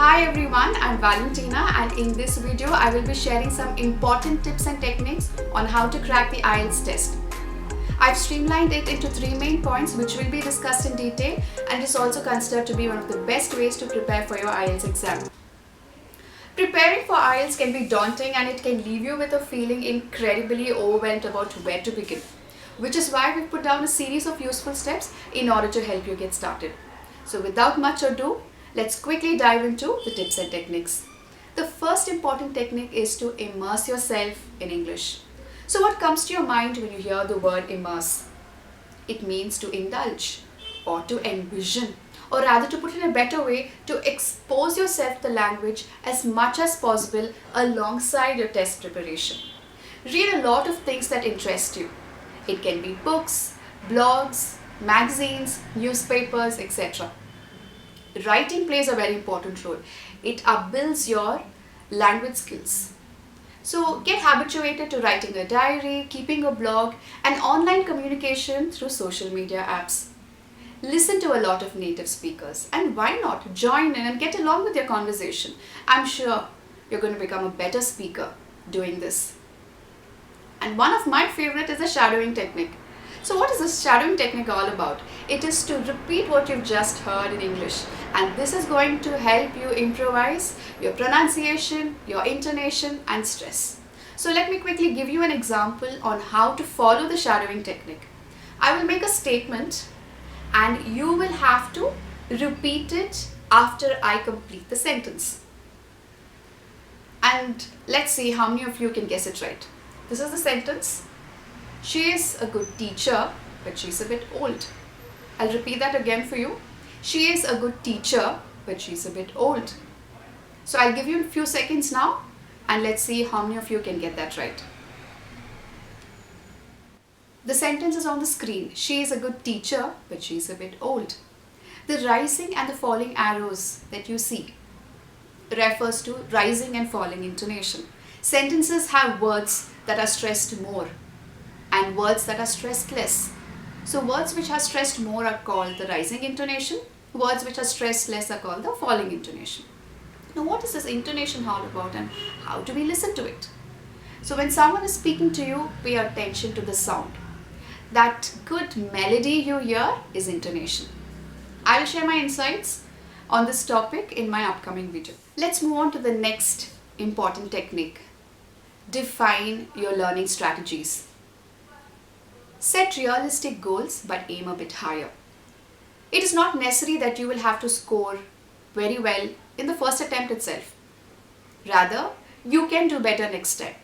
Hi everyone, I'm Valentina, and in this video I will be sharing some important tips and techniques on how to crack the IELTS test. I've streamlined it into 3 main points which will be discussed in detail, and is also considered to be one of the best ways to prepare for your IELTS exam. Preparing for IELTS can be daunting and it can leave you with a feeling incredibly overwhelmed about where to begin, which is why we've put down a series of useful steps in order to help you get started. So without much ado, let's quickly dive into the tips and techniques. The first important technique is to immerse yourself in English. So what comes to your mind when you hear the word immerse? It means to indulge or to envision, or rather, to put it in a better way, to expose yourself to the language as much as possible alongside your test preparation. Read a lot of things that interest you. It can be books, blogs, magazines, newspapers, etc. Writing plays a very important role. It upbuilds your language skills. So get habituated to writing a diary, keeping a blog, and online communication through social media apps. Listen to a lot of native speakers, and why not join in and get along with your conversation. I'm sure you're going to become a better speaker doing this. And one of my favorite is the shadowing technique. So what is this shadowing technique all about? It is to repeat what you've just heard in English, and this is going to help you improvise your pronunciation, your intonation and stress. So let me quickly give you an example on how to follow the shadowing technique. I will make a statement and you will have to repeat it after I complete the sentence. And let's see how many of you can guess it right. This is the sentence. She is a good teacher, but she's a bit old. I'll repeat that again for you. She is a good teacher, but she's a bit old. So I'll give you a few seconds now, and let's see how many of you can get that right. The sentence is on the screen. She is a good teacher, but she's a bit old. The rising and the falling arrows that you see refers to rising and falling intonation. Sentences have words that are stressed more and words that are stressed less. So words which are stressed more are called the rising intonation. Words which are stressed less are called the falling intonation. Now what is this intonation all about, and how do we listen to it? So when someone is speaking to you, pay attention to the sound. That good melody you hear is intonation. I will share my insights on this topic in my upcoming video. Let's move on to the next important technique. Define your learning strategies. Set realistic goals but aim a bit higher. It is not necessary that you will have to score very well in the first attempt itself. Rather, you can do better next time.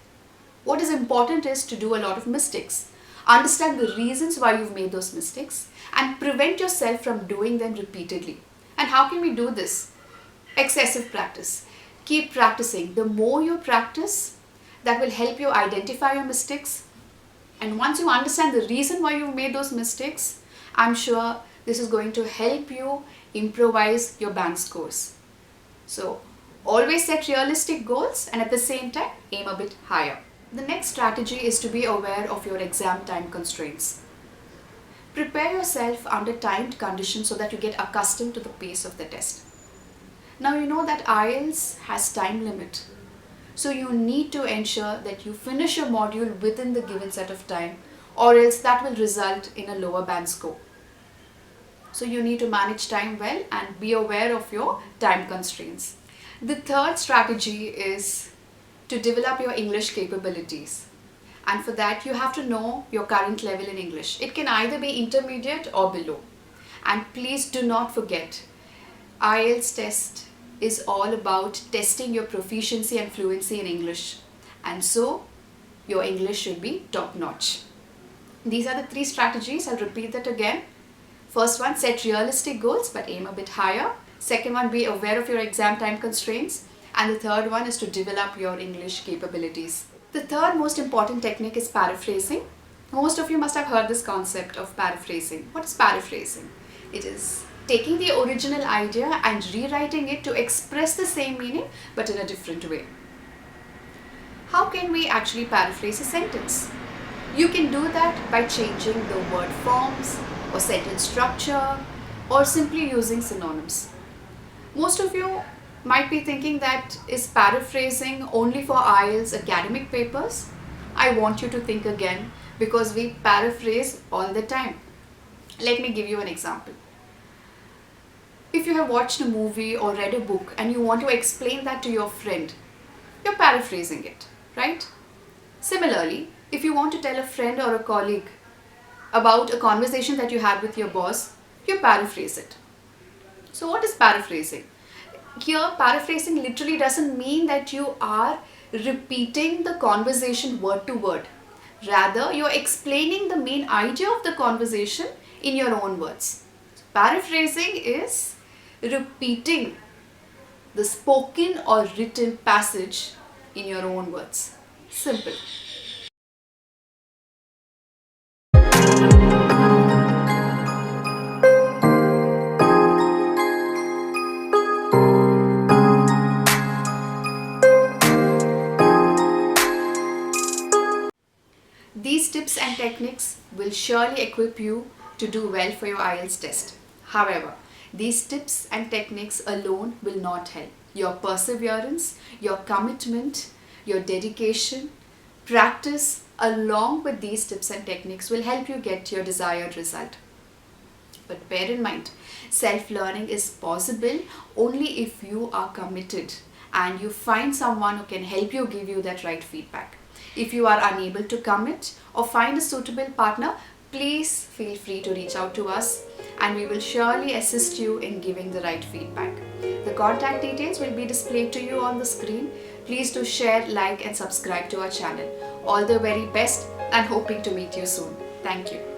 What is important is to do a lot of mistakes. Understand the reasons why you've made those mistakes and prevent yourself from doing them repeatedly. And how can we do this? Excessive practice. Keep practicing. The more you practice, that will help you identify your mistakes. And once you understand the reason why you've made those mistakes, I'm sure this is going to help you improvise your bank scores. So always set realistic goals and at the same time aim a bit higher. The next strategy is to be aware of your exam time constraints. Prepare yourself under timed conditions so that you get accustomed to the pace of the test. Now you know that IELTS has time limit. So you need to ensure that you finish your module within the given set of time, or else that will result in a lower band score. So you need to manage time well and be aware of your time constraints. The third strategy is to develop your English capabilities. And for that you have to know your current level in English. It can either be intermediate or below. And please do not forget, IELTS test is all about testing your proficiency and fluency in English. And so your English should be top notch. These are the 3 strategies. I'll repeat that again. First one, set realistic goals but aim a bit higher. Second one, be aware of your exam time constraints. And the third one is to develop your English capabilities. The third most important technique is paraphrasing. Most of you must have heard this concept of paraphrasing. What is paraphrasing? It is taking the original idea and rewriting it to express the same meaning but in a different way. How can we actually paraphrase a sentence? You can do that by changing the word forms or sentence structure or simply using synonyms. Most of you might be thinking that is paraphrasing only for IELTS academic papers? I want you to think again because we paraphrase all the time. Let me give you an example. If you have watched a movie or read a book and you want to explain that to your friend, you're paraphrasing it, right? Similarly, if you want to tell a friend or a colleague about a conversation that you had with your boss, you paraphrase it. So what is paraphrasing? Here, paraphrasing literally doesn't mean that you are repeating the conversation word to word. Rather, you're explaining the main idea of the conversation in your own words. Paraphrasing is repeating the spoken or written passage in your own words. Simple. These tips and techniques will surely equip you to do well for your IELTS test. However, these tips and techniques alone will not help. Your perseverance, your commitment, your dedication, practice along with these tips and techniques will help you get your desired result. But bear in mind, self-learning is possible only if you are committed and you find someone who can help you give you that right feedback. If you are unable to commit or find a suitable partner, please feel free to reach out to us and we will surely assist you in giving the right feedback. The contact details will be displayed to you on the screen. Please do share, like and subscribe to our channel. All the very best and hoping to meet you soon. Thank you.